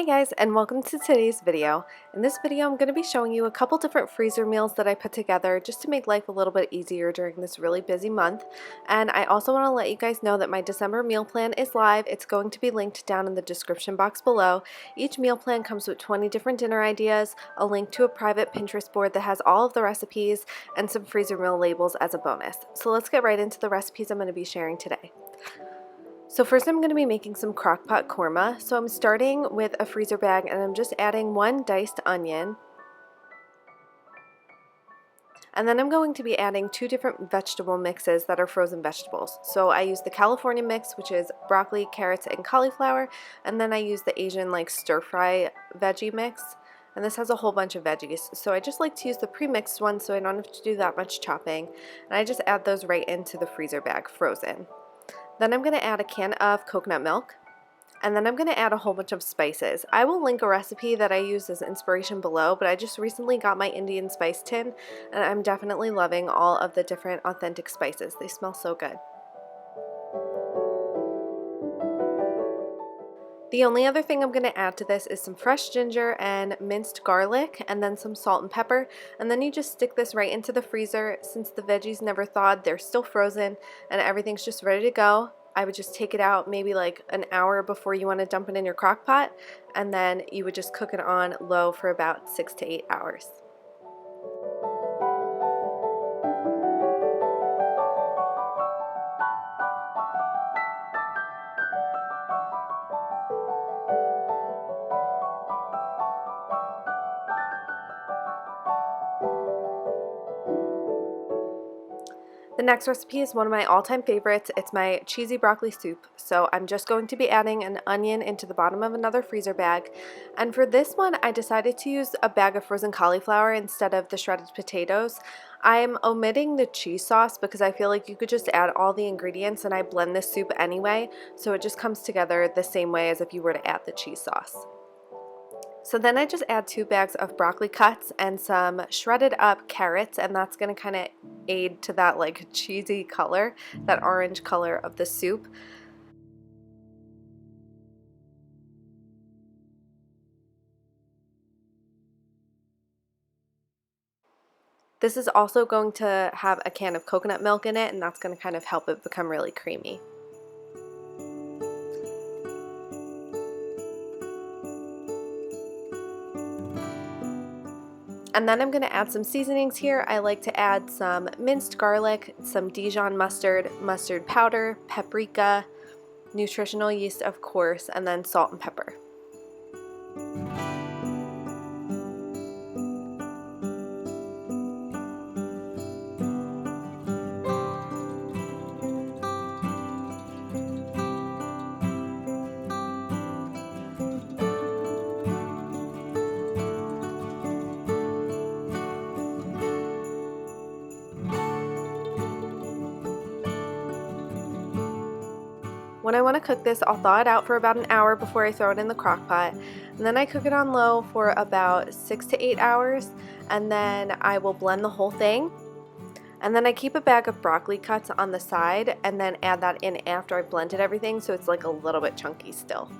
Hey guys, and welcome to today's video. In this video I'm going to be showing you a couple different freezer meals that I put together just to make life a little bit easier during this really busy month. And I also want to let you guys know that my December meal plan is live. It's going to be linked down in the description box below. Each meal plan comes with 20 different dinner ideas, a link to a private Pinterest board that has all of the recipes, and some freezer meal labels as a bonus. So let's get right into the recipes I'm going to be sharing today. So first I'm going to be making some crockpot korma. So I'm starting with a freezer bag and I'm just adding one diced onion. And then I'm going to be adding two different vegetable mixes that are frozen vegetables. So I use the California mix, which is broccoli, carrots, and cauliflower. And then I use the Asian stir fry veggie mix. And this has a whole bunch of veggies. So I just like to use the pre-mixed one so I don't have to do that much chopping. And I just add those right into the freezer bag frozen. Then I'm going to add a can of coconut milk, and then I'm going to add a whole bunch of spices. I will link a recipe that I use as inspiration below, but I just recently got my Indian spice tin, and I'm definitely loving all of the different authentic spices. They smell so good. The only other thing I'm going to add to this is some fresh ginger and minced garlic, and then some salt and pepper, and then you just stick this right into the freezer. Since the veggies never thawed, they're still frozen and everything's just ready to go. I would just take it out maybe like an hour before you want to dump it in your crock pot, and then you would just cook it on low for about 6 to 8 hours. The next recipe is one of my all-time favorites. It's my cheesy broccoli soup. So I'm just going to be adding an onion into the bottom of another freezer bag. And for this one, I decided to use a bag of frozen cauliflower instead of the shredded potatoes. I'm omitting the cheese sauce because I feel like you could just add all the ingredients, and I blend this soup anyway, so it just comes together the same way as if you were to add the cheese sauce. So then I just add 2 bags of broccoli cuts and some shredded up carrots, and that's going to kind of aid to that cheesy color, that orange color of the soup. This is also going to have a can of coconut milk in it, and that's going to kind of help it become really creamy. And then I'm going to add some seasonings here. I like to add some minced garlic, some Dijon mustard, mustard powder, paprika, nutritional yeast of course, and then salt and pepper. When I want to cook this, I'll thaw it out for about an hour before I throw it in the crock pot, and then I cook it on low for about 6 to 8 hours, and then I will blend the whole thing. And then I keep a bag of broccoli cuts on the side and then add that in after I blended everything, so it's a little bit chunky still.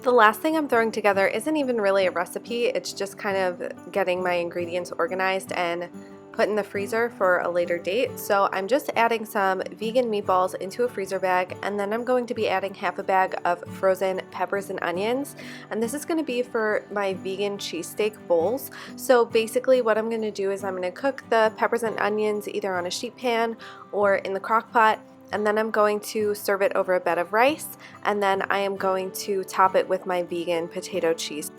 The last thing I'm throwing together isn't even really a recipe, it's just kind of getting my ingredients organized and put in the freezer for a later date. So I'm just adding some vegan meatballs into a freezer bag, and then I'm going to be adding half a bag of frozen peppers and onions, and this is going to be for my vegan cheesesteak bowls. So basically what I'm going to do is I'm going to cook the peppers and onions either on a sheet pan or in the crock pot, and then I'm going to serve it over a bed of rice, and then I am going to top it with my vegan potato cheese.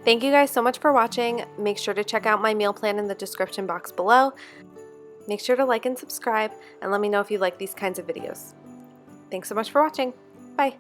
Thank you guys so much for watching. Make sure to check out my meal plan in the description box below. Make sure to like and subscribe, and let me know if you like these kinds of videos. Thanks so much for watching. Bye.